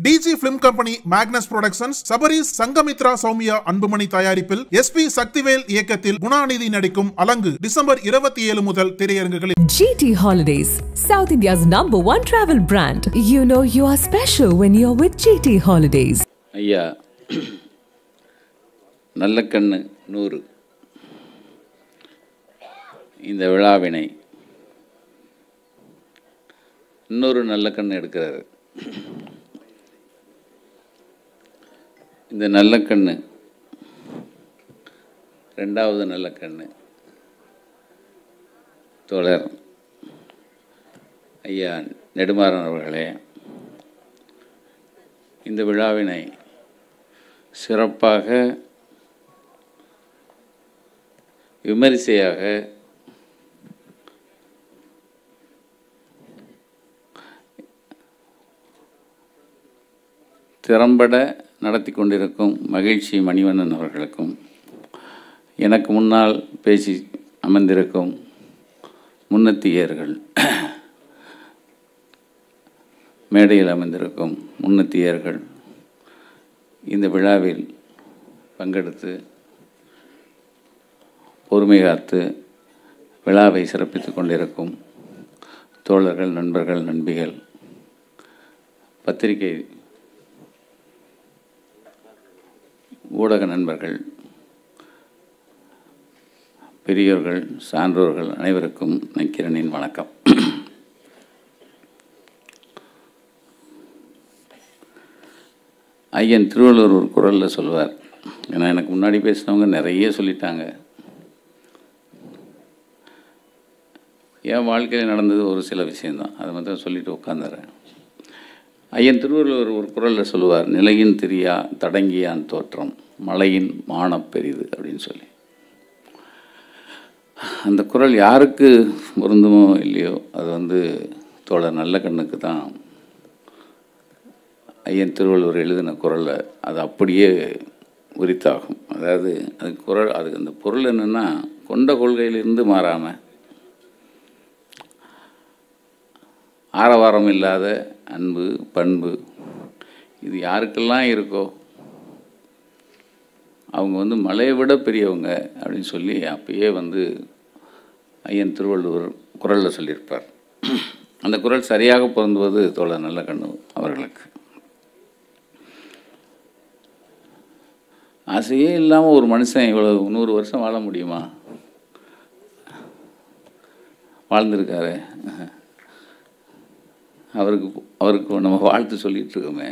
டிஜி film company, Magnus productions, Sabaris Sangamithra Soumya Anbumani தயாரிப்பில் SP Sakthivel இயக்கத்தில் குணாநிதி நடிக்கும் அலங்கு டிசம்பர் 27 முதல் திரையரங்குகளில். GT Holidays, South India's #1 travel brand. You know you are special when you're with GT Holidays. ஐயா நல்ல கண்ணு 100 இந்த விழாவினை இன்னொரு நல்ல கண்ணு எடுக்கிறாரு. இந்த நல்ல கண்ணு ரெண்டாவது நல்ல கண்ணு தோழர் ஐயா நெடுமாறன் அவர்களே, இந்த விழாவினை சிறப்பாக விமரிசையாக திறம்பட நடத்தி கொண்டிருக்கும் மகிழ்ச்சி மணிவண்ணன் அவர்களுக்கும், எனக்கு முன்னால் பேசி அமர்ந்திருக்கும் முன்னத்தியர்கள், மேடையில் அமர்ந்திருக்கும் முன்னத்தியர்கள், இந்த விழாவில் பங்கெடுத்து பொறுமை காத்து விழாவை சிறப்பித்து கொண்டிருக்கும் தோழர்கள், நண்பர்கள், நண்பிகள், பத்திரிகை ஊடக நண்பர்கள், பெரியோர்கள், சான்றோர்கள் அனைவருக்கும் நக்கிரனின் வணக்கம். ஐயன் திருவள்ளுவர் ஒரு குறளில் சொல்வார், ஏன்னா எனக்கு முன்னாடி பேசினவங்க நிறைய சொல்லிட்டாங்க. என் வாழ்க்கையில் நடந்தது ஒரு சில விஷயந்தான், அதை மட்டும் சொல்லிட்டு உட்காந்துறேன். ஐயன் திருவள்ளுவர் ஒரு குறளில் சொல்லுவார், நிலையின் திரியா தடங்கியான் தோற்றம் மலையின் மானப் பெரிது அப்படின்னு சொல்லி. அந்த குறள் யாருக்கு பொருந்துமோ இல்லையோ, அது தோழர் நல்ல கண்ணுக்கு தான் ஐயன் திருவள்ளுவர் எழுதின குறளை அது அப்படியே உரித்தாகும். அதாவது அது குறள், அதுக்கு அந்த பொருள் என்னென்னா, கொண்ட கொள்கையிலிருந்து மாறாமல் ஆரவாரம் இல்லாத அன்பு, பண்பு, இது யாருக்கெல்லாம் இருக்கோ அவங்க மலையை விட பெரியவங்க அப்படின்னு சொல்லி அப்பயே ஐயன் திருவள்ளுவர் குறளில் சொல்லியிருப்பார். அந்த குறள் சரியாக பொருந்துவது தோழர் நல்ல கண்ணு அவர்களுக்கு. ஆசையே இல்லாமல் ஒரு மனுஷன் இவ்வளவு 100 வருஷம் வாழ முடியுமா? வாழ்ந்திருக்காரு. அவருக்கு நம்ம வாழ்த்து சொல்லிகிட்டு இருக்கோமே,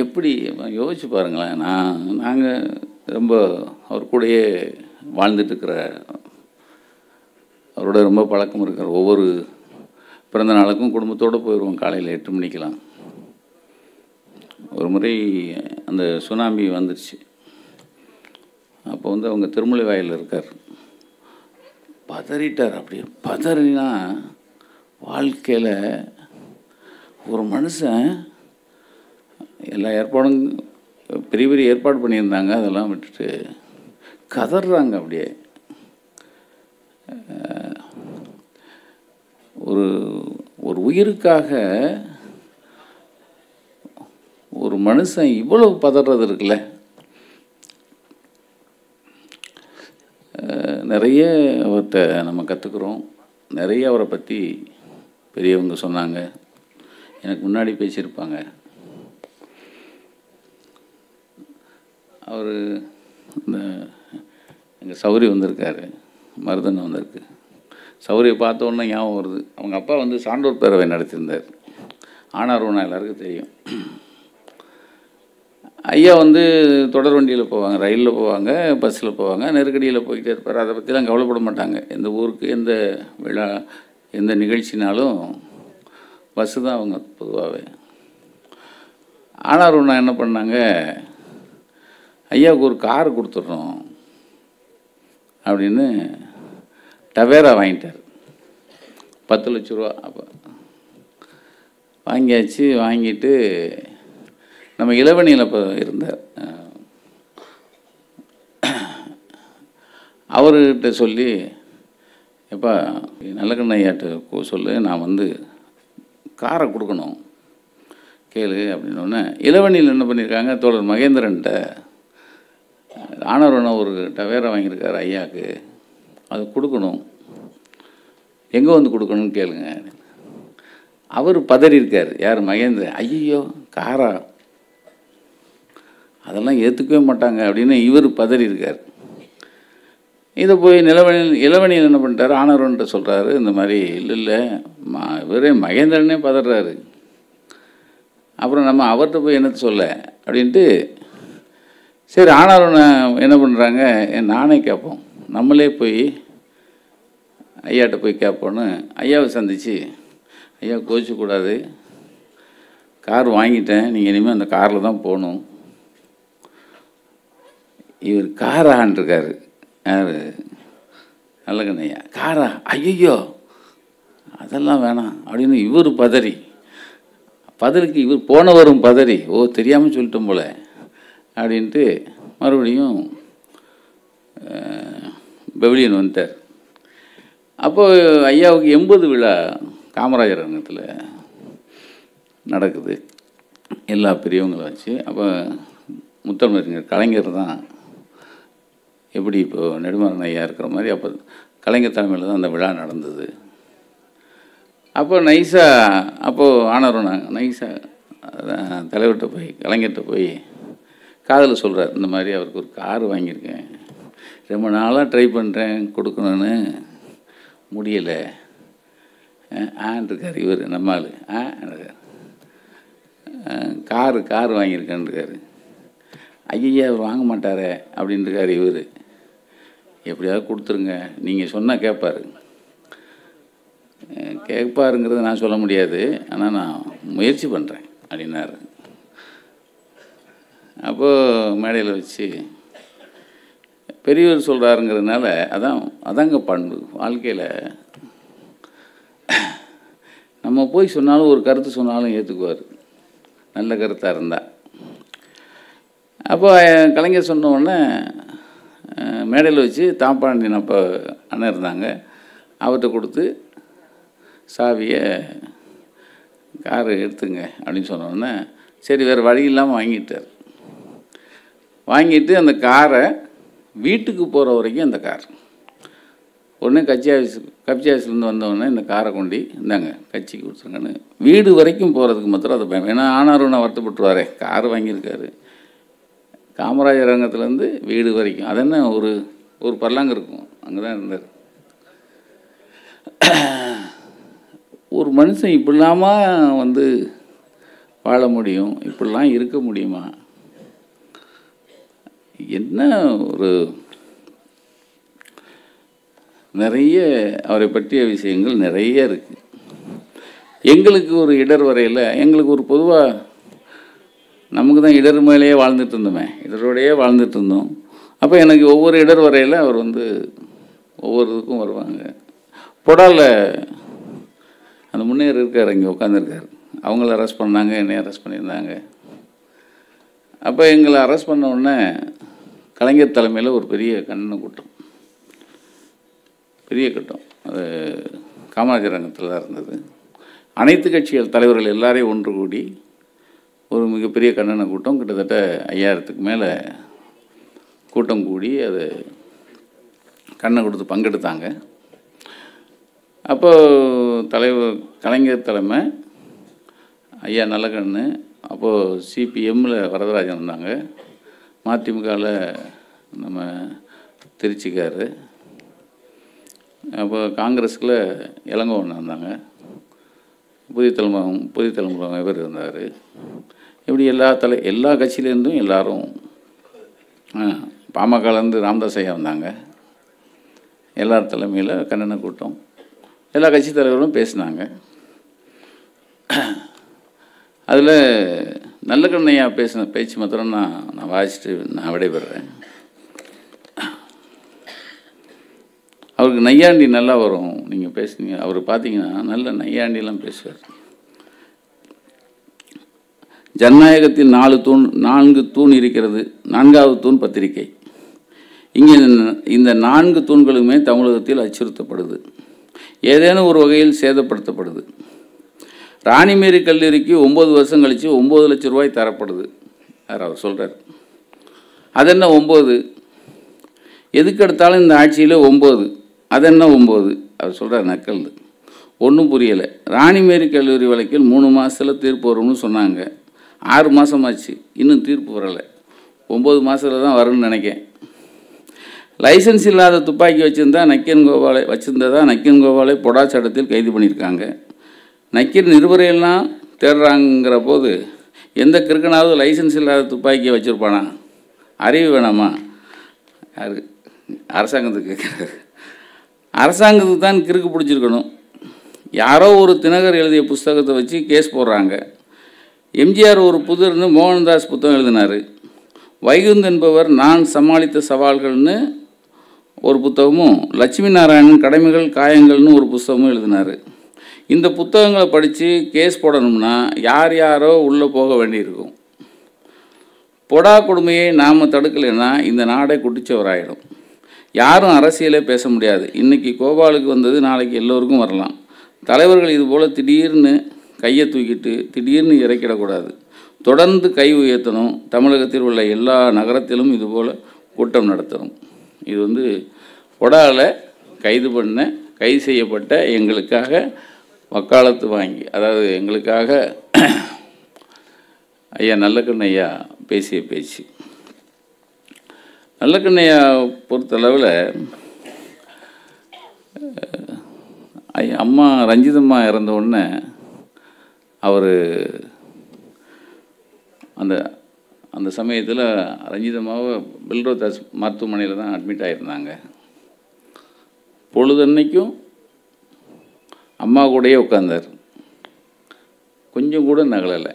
எப்படி யோசிச்சு பாருங்களேன். நாங்கள் ரொம்ப அவர் கூடயே வாழ்ந்துட்டுருக்கிற, அவரோட ரொம்ப பழக்கம் இருக்கிற, ஒவ்வொரு பிறந்த நாளுக்கும் குடும்பத்தோடு போயிடுவோம். காலையில் 8 மணிக்கெலாம். ஒரு முறை அந்த சுனாமி வந்துடுச்சு. அப்போ அவங்க திருமலை வாயில் இருக்கார். பதறிட்டார். அப்படியே பதறினா, வாழ்க்கையில் ஒரு மனுஷன் எல்லா ஏற்பாடும் பெரிய பெரிய ஏற்பாடு பண்ணியிருந்தாங்க, அதெல்லாம் விட்டுட்டு கதறாங்க. அப்படியே ஒரு உயிருக்காக ஒரு மனுஷன் இவ்வளவு பதறது இருக்குல்ல. நிறைய அவர்கிட்ட நம்ம கற்றுக்குறோம். நிறைய அவரை பற்றி பெரியவங்க சொன்னாங்க, எனக்கு முன்னாடி பேசியிருப்பாங்க. அவர் இந்த எங்கள் சௌரி வந்திருக்காரு, மருதன் வந்திருக்கு. சௌரியை பார்த்தோன்னே ஞாபகம் வருது, அவங்க அப்பா சான்றோர் பேரவை நடத்தியிருந்தார். ஆனார்வனா எல்லாருக்கும் தெரியும். ஐயா தொடர் வண்டியில் போவாங்க, ரயிலில் போவாங்க, பஸ்ஸில் போவாங்க, நெருக்கடியில் போய்கிட்டே இருப்பார். அதை பற்றிலாம் கவலைப்பட மாட்டாங்க. எந்த ஊருக்கு எந்த விழா எந்த நிகழ்ச்சினாலும் பஸ்ஸு தான் அவங்க பொதுவாகவே. ஆனார்வனா என்ன பண்ணாங்க, ஐயாவுக்கு ஒரு கார் கொடுத்துட்றோம் அப்படின்னு டவேரா வாங்கிட்டார். 10 லட்ச ரூபா. அப்போ வாங்கியாச்சு. வாங்கிட்டு நம்ம இளவணியில் இப்போ இருந்தார். அவர்கிட்ட சொல்லி, எப்பா நல்ல கண்ணு ஐயாட்ட சொல்லு, நான் காரை கொடுக்கணும், கேளு அப்படின்னோடனே இளவணியில் என்ன பண்ணியிருக்காங்க, தோழர் மகேந்திரன்ட்ட ஆனவரனை ஒரு டவேரா வாங்கியிருக்காரு ஐயாவுக்கு, அது கொடுக்கணும், எங்கே வந்து கொடுக்கணும்னு கேளுங்க. அவர் பதறியிருக்கார். யார்? மகேந்திரன். ஐயோ காரா, அதெல்லாம் ஏற்றுக்கவே மாட்டாங்க அப்படின்னு இவர் பதறியிருக்கார். இதை போய் இளவணியில் என்ன பண்ணிட்டார், ஆனவரன்ட்ட சொல்கிறாரு, இந்த மாதிரி இல்லை இவரே மகேந்திரனே பதறாரு, அப்புறம் நம்ம அவர்கிட்ட போய் என்னத்தை சொல்ல அப்படின்ட்டு, சரி ஆனவரனை என்ன பண்ணுறாங்க, நானே கேட்போம், நம்மளே போய் ஐயாட்ட போய் கேட்போன்னு ஐயாவை சந்தித்து, ஐயா கோச்சிக்கூடாது, கார் வாங்கிட்டேன், நீங்கள் இனிமேல் அந்த காரில் தான் போகணும். இவர் கார் ஆண்டிருக்காரு. யார்? நல்லகண்ணையா. காரா? ஐயோ அதெல்லாம் வேணாம் அப்படின்னு இவர் பதறிக்கு இவர் போனவரும் பதறி, ஓ தெரியாமல் சொல்லிட்டோம் போல அப்படின்ட்டு மறுபடியும் பெவிலியன் வந்துட்டார். அப்போது ஐயாவுக்கு 80 விழா காமராஜர் அரங்கத்தில் நடக்குது, எல்லா பெரியவங்களும் வச்சு. அப்போ முத்தமிழறிஞர் கலைஞர் தான் எப்படி இப்போது நெடுமாறன் ஐயா இருக்கிற மாதிரி அப்போ கலைஞர் தலைமையில் தான் அந்த விழா நடந்தது. அப்போ அப்போது ஆனவரன் நைஸாக தலைவர்கிட்ட போய் கலைஞர்கிட்ட போய் காதில் சொல்கிறார், இந்த மாதிரி அவருக்கு ஒரு கார் வாங்கியிருக்கேன், ரொம்ப நாளாக ட்ரை பண்ணுறேன் கொடுக்கணுன்னு முடியலை இருக்கார் இவர் நம்மால். கார் வாங்கியிருக்கேன்ருக்காரு. ஐயா அவர் வாங்க மாட்டாரே அப்படின்ட்டுருக்கார் இவர். எப்படியாவது கொடுத்துருங்க, நீங்கள் சொன்னால் கேட்பாருங்கிறத நான் சொல்ல முடியாது, ஆனால் நான் முயற்சி பண்ணுறேன் அப்படின்னாரு. அப்போது மேடையில் வச்சு பெரியவர் சொல்கிறாருங்கிறதுனால அதாங்க பண்பு வாழ்க்கையில். நம்ம போய் சொன்னாலும் ஒரு கருத்து சொன்னாலும் ஏற்றுக்குவார், நல்ல கருத்தாக இருந்தால். அப்போ கலைஞர் சொன்ன உடனே மேடையில் வச்சு தாப்பாண்டியன் அப்போ அண்ணன் இருந்தாங்க, அவர்கிட்ட கொடுத்து சாவியை காரை எடுத்துங்க அப்படின்னு சொன்னோடனே சரி வேறு வழி இல்லாமல் வாங்கிட்டு அந்த காரை வீட்டுக்கு போகிற வரைக்கும் அந்த கார் உடனே கட்சி ஆஃபீஸ்லேருந்து வந்தவுடனே இந்த காரை கொண்டு இந்தாங்க கட்சிக்கு கொடுத்துருங்கன்னு வீடு வரைக்கும் போகிறதுக்கு மாத்திரம் அதை பயம். ஏன்னா ஆனாரும் நான் வருத்தப்பட்டுருவாரே, கார் வாங்கியிருக்காரு, காமராஜர் அரங்கத்துலேருந்து வீடு வரைக்கும், அது என்ன ஒரு பல்லாங்க இருக்கும், அங்கே தான் இருந்தார். ஒரு மனுஷன் இப்படிலாமா வாழ முடியும், இப்படிலாம் இருக்க முடியுமா? என்ன ஒரு நிறைய அவரை பற்றிய விஷயங்கள் நிறைய இருக்குது. எங்களுக்கு ஒரு இடர் வரையில் எங்களுக்கு ஒரு பொதுவாக நமக்கு தான் இடர் மேலேயே வாழ்ந்துட்டு இருந்தோமே, இடரோடையே வாழ்ந்துட்டு இருந்தோம். அப்போ எனக்கு ஒவ்வொரு இடர் வரையில் அவர் ஒவ்வொரு இதுக்கும் வருவாங்க. பொடாவில் அந்த முன்னேறு இருக்கார், இங்கே உட்காந்துருக்கார், அவங்கள அரெஸ்ட் பண்ணாங்க, என்னை அரெஸ்ட் பண்ணியிருந்தாங்க. அப்போ எங்களை அரெஸ்ட் பண்ண உடனே கலைஞர் தலைமையில் ஒரு பெரிய கண்டன கூட்டம், அது காமராஜர் அரங்கத்தில் தான் இருந்தது. அனைத்து கட்சிகள் தலைவர்கள் எல்லாரையும் ஒன்று கூடி ஒரு மிகப்பெரிய கண்டன கூட்டம், கிட்டத்தட்ட 5000க்கு மேலே கூட்டம் கூடி அது கண்ணை கொடுத்து பங்கெடுத்தாங்க. அப்போது கலைஞர் தலைமை ஐயா நல்லகண்ணு, அப்போது சிபிஎம்மில் வரதராஜன் இருந்தாங்க, மதிமுகவில் நம்ம திருச்சிக்கார், அப்போ காங்கிரஸில் இளங்கோவன் இருந்தாங்க, புதிய தலைமுறை இவர் இருந்தார். இப்படி எல்லா கட்சியிலேருந்தும் எல்லோரும், பாமகலேருந்து ராமதாஸ் ஐயா வந்தாங்க, எல்லார் தலைமையில் கண்டன கூட்டம், எல்லா கட்சி தலைவர்களும் பேசினாங்க. அதில் நல்லகண்ணையா பேசின பேச்சு மாத்திரம் நான் வாசிச்சுட்டு நான் விடைபெறேன். அவருக்கு நையாண்டி நல்லா வரும், நீங்கள் பேசுனீங்க, அவர் பார்த்தீங்கன்னா நல்ல நையாண்டிலாம் பேசுவார். ஜனநாயகத்தில் 4 தூண் இருக்கிறது, 4வது தூண் பத்திரிகை. இங்கே இந்த 4 தூண்களுமே தமிழகத்தில் அச்சுறுத்தப்படுது, ஏதேனும் ஒரு வகையில் சேதப்படுத்தப்படுது. ராணிமேரி கல்லூரிக்கு 9 வருஷம் கழித்து 9 லட்சம் ரூபாய் தரப்படுது. யார் அவர் சொல்கிறார். அதென்ன 9, எதுக்கு எடுத்தாலும் இந்த ஆட்சியில் 9, அதென்ன 9 அவர் சொல்கிறார். நக்கல் ஒன்றும் புரியலை. ராணிமேரி கல்லூரி வழக்கில் 3 மாதத்தில் தீர்ப்பு வரும்னு சொன்னாங்க. 6 மாதமாச்சு, இன்னும் தீர்ப்பு வரலை. 9 மாதத்தில் தான் வரும்னு நினைக்கிறேன். லைசன்ஸ் இல்லாத துப்பாக்கி வச்சுருந்ததா நக்கீரன் கோபாலை பொடா சட்டத்தில் கைது பண்ணியிருக்காங்க. நக்கீர் நிருபரையெல்லாம் தேடுறாங்கிற போது எந்த கிறுக்கனாவது லைசன்ஸ் இல்லாத துப்பாக்கியை வச்சுருப்பானா? அறிவு வேணாமா? யாரு? அரசாங்கத்துக்கு. அரசாங்கத்துக்கு தான் கிறுக்கு பிடிச்சிருக்கணும். யாரோ ஒரு தினகர் எழுதிய புஸ்தகத்தை வச்சு கேஸ் போடுறாங்க. எம்ஜிஆர் ஒரு புதிர்னு மோகன்தாஸ் புத்தகம் எழுதினார். வைகுந்த் என்பவர் நான் சமாளித்த சவால்கள்னு ஒரு புத்தகமும், லட்சுமி நாராயணன் கடமைகள் காயங்கள்னு ஒரு புத்தகமும் எழுதினார். இந்த புத்தகங்களை படித்து கேஸ் போடணும்னா யார் யாரோ உள்ளே போக வேண்டியிருக்கும். பொடா கொடுமையை நாம் தடுக்கலைன்னா இந்த நாடே குட்டிச்சவராயிடும். யாரும் அரசியலே பேச முடியாது. இன்றைக்கி கோபாலுக்கு வந்தது நாளைக்கு எல்லோருக்கும் வரலாம். தலைவர்கள் இதுபோல் திடீர்னு கையை தூக்கிட்டு திடீர்னு இறக்கிடக்கூடாது. தொடர்ந்து கை உயர்த்தணும். தமிழகத்தில் உள்ள எல்லா நகரத்திலும் இதுபோல் கூட்டம் நடத்தணும். இது பொடாவில் கைது செய்யப்பட்ட எங்களுக்காக வக்காலத்து வாங்கி, அதாவது எங்களுக்காக ஐயா நல்லக்கண்ணையா பேசிய பேச்சு. நல்லக்கண்ணையா பொறுத்தளவில் அம்மா ரஞ்சிதம்மா இறந்த உடனே அவர் அந்த சமயத்தில் ரஞ்சிதம்மாவை பில்ரோதாஸ் மருத்துவமனையில் தான் அட்மிட் ஆகியிருந்தாங்க. பொழுதன்னைக்கும் அம்மா கூடயே உட்கார்ந்தார். கொஞ்சம் கூட நகலலை.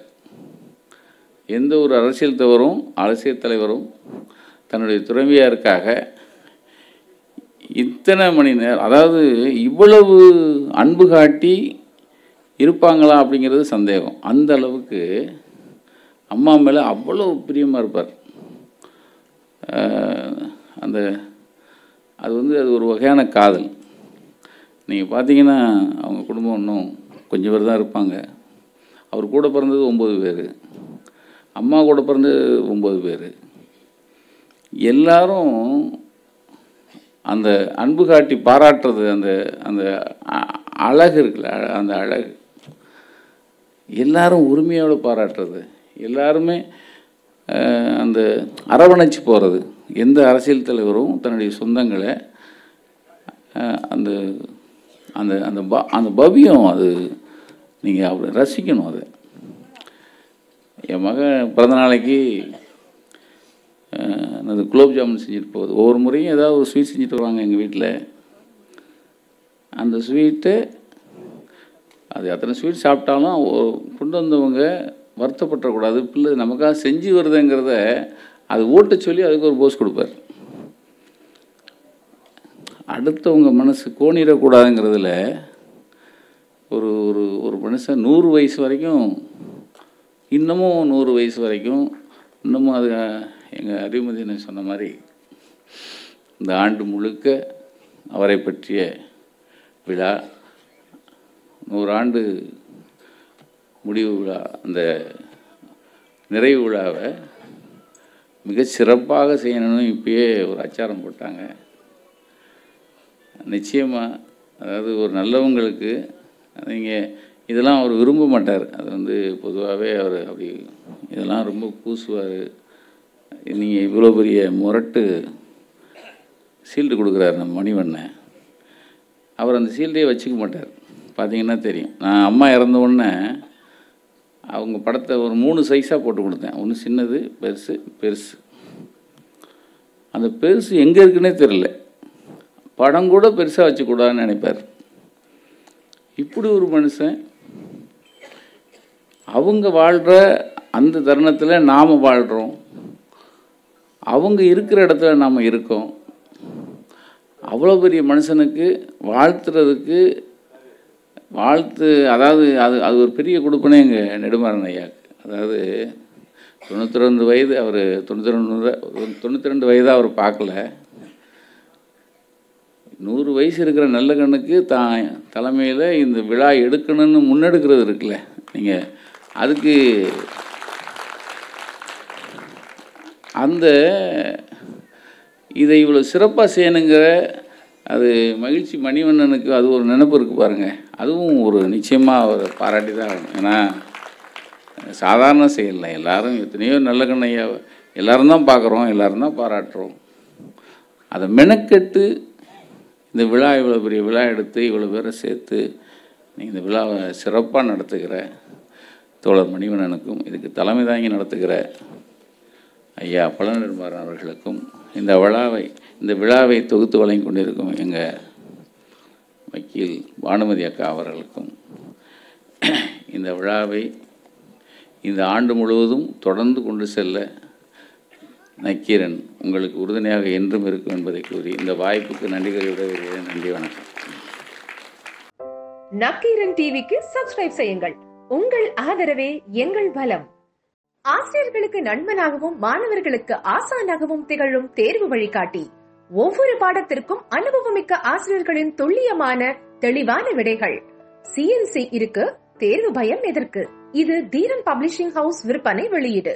எந்த ஒரு அரசியல் தலைவரும் தன்னுடைய துணைவியாருக்காக இத்தனை மணி நேரம், அதாவது இவ்வளவு அன்பு காட்டி இருப்பாங்களா அப்படிங்கிறது சந்தேகம். அந்த அளவுக்கு அம்மா மேலே அவ்வளோ பிரியமாக இருப்பார். அது ஒரு வகையான காதல். நீங்கள் பார்த்தீங்கன்னா அவங்க குடும்பம் இன்னும் கொஞ்சம் பேர் தான் இருப்பாங்க. அவர் கூட பிறந்தது 9 பேர், அம்மா கூட பிறந்தது 9 பேர். எல்லாரும் அந்த அன்பு காட்டி பாராட்டுறது, அந்த அழகு இருக்குல்ல, அந்த அழகு எல்லாரும் உரிமையோடு பாராட்டுறது, எல்லாருமே அந்த அரவணைச்சு போகிறது. எந்த அரசியல் தலைவரும் தன்னுடைய சொந்தங்களை அந்த அந்த அந்த பவ்யம், அது நீங்கள் அப்படி ரசிக்கணும். அது என் மகன் பிறந்த நாளைக்கு அது குலோப் ஜாமுன் செஞ்சுட்டு போகுது. ஒவ்வொரு முறையும் ஏதாவது ஒரு ஸ்வீட் செஞ்சுட்டு வருவாங்க எங்கள் வீட்டில். அந்த ஸ்வீட்டு அது அத்தனை ஸ்வீட் சாப்பிட்டாலும் கொண்டு வந்தவங்க வருத்தப்படக்கூடாது, பிள்ளை நமக்காக செஞ்சு வருதுங்கிறத அது ஓட்ட சொல்லி அதுக்கு ஒரு போஸ் கொடுப்பார். அடுத்தவங்க மனசு கோணிடக்கூடாதுங்கிறதுல ஒரு ஒரு ஒரு மனுஷன் 100 வயசு வரைக்கும், இன்னமும் 100 வயசு வரைக்கும், இன்னமும் அது எங்கள் அறிவுமதினு சொன்ன மாதிரி இந்த ஆண்டு முழுக்க அவரை பற்றிய விழா, 100 ஆண்டு முடிவு விழா, அந்த நிறைவு விழாவை மிக சிறப்பாக செய்யணும்னு இப்பயே ஒரு அச்சாரம் போட்டாங்க. நிச்சயமாக, அதாவது ஒரு நல்லவங்களுக்கு நீங்கள் இதெல்லாம் அவர் விரும்ப மாட்டார். அது பொதுவாகவே அவர் அப்படி இதெல்லாம் ரொம்ப பூசுவார். நீங்கள் இவ்வளோ பெரிய முரட்டு சீல்டு கொடுக்குறாரு நம்ம மணிவண்ணன், அவர் அந்த சீல்டே வச்சுக்க மாட்டார். பார்த்தீங்கன்னா தெரியும். நான் அம்மா இறந்த உடனே அவங்க படத்தை ஒரு 3 சைஸாக போட்டு கொடுத்தேன். ஒன்று சின்னது, பெருசு. அந்த பெருசு எங்கே இருக்குன்னே தெரியல. படம் கூட பெருசாக வச்சுக்கூடாதுன்னு நினைப்பார். இப்படி ஒரு மனுஷன், அவங்க வாழ்கிற அந்த தருணத்தில் நாம் வாழ்கிறோம், அவங்க இருக்கிற இடத்துல நாம் இருக்கோம். அவ்வளோ பெரிய மனுஷனுக்கு வாழ்த்துறதுக்கு அதாவது அது ஒரு பெரிய கொடுப்பனே எங்கள் நெடுமாறன் ஐயாவுக்கு. அதாவது 92 வயது, அவர் 92 வயதாக அவர் பார்க்கல. 100 வயசு இருக்கிற நல்ல கண்ணுக்கு தான் தலைமையில் இந்த விழா எடுக்கணும்னு முன்னெடுக்கிறது இருக்குல்ல, நீங்கள் அதுக்கு இதை இவ்வளோ சிறப்பாக செய்யணுங்கிற அது மகிழ்ச்சி மணிவண்ணனுக்கு அது ஒரு நினைப்பு இருக்குது பாருங்கள். அதுவும் ஒரு நிச்சயமாக அவர் பாராட்டி தான் ஆகணும். ஏன்னா சாதாரண செயல் எல்லாரும் எத்தனையோ நல்ல கண்ணையா எல்லோரும் தான் பார்க்குறோம், எல்லோரும் தான் பாராட்டுறோம். அதை மெனக்கெட்டு இந்த விழா இவ்வளோ பெரிய விழா எடுத்து இவ்வளோ பேரை சேர்த்து நீங்கள் இந்த விழாவை சிறப்பாக நடத்துகிற தோழர் மணிவண்ணனுக்கும் இதுக்கு தலைமை தாங்கி நடத்துகிற ஐயா பழனிர்மாறன் அவர்களுக்கும் இந்த விழாவை தொகுத்து வழங்கி கொண்டிருக்கும் எங்கள் வக்கீல் பானுமதி அக்கா அவர்களுக்கும் இந்த விழாவை இந்த ஆண்டு முழுவதும் தொடர்ந்து கொண்டு செல்ல நக்கீரன் உங்களுக்கு உறுதுணையாக என்றும் இருக்கும் என்பதை கூறி இந்த வாய்ப்புக்கு நன்றிகளை விடைபெறுகிறேன். நன்றி, வணக்கம். நக்கீரன் டிவிக்கு சப்ஸ்கிரைப் செய்யுங்கள். உங்கள் ஆதரவே எங்கள் பலம். ஆசிரியர்களுக்கு நண்பனாகவும் மாணவர்களுக்கு ஆசானாகவும் திகழும் தேர்வு வழிகாட்டி. ஒவ்வொரு பாடத்திற்கும் அனுபவமிக்க ஆசிரியர்களின் துல்லியமான தெளிவான விடைகள். CNC இருக்கு, தேர்வு பயம் எதற்கு? இது தீரன் பப்ளிஷிங் ஹவுஸ் விற்பனை வெளியீடு.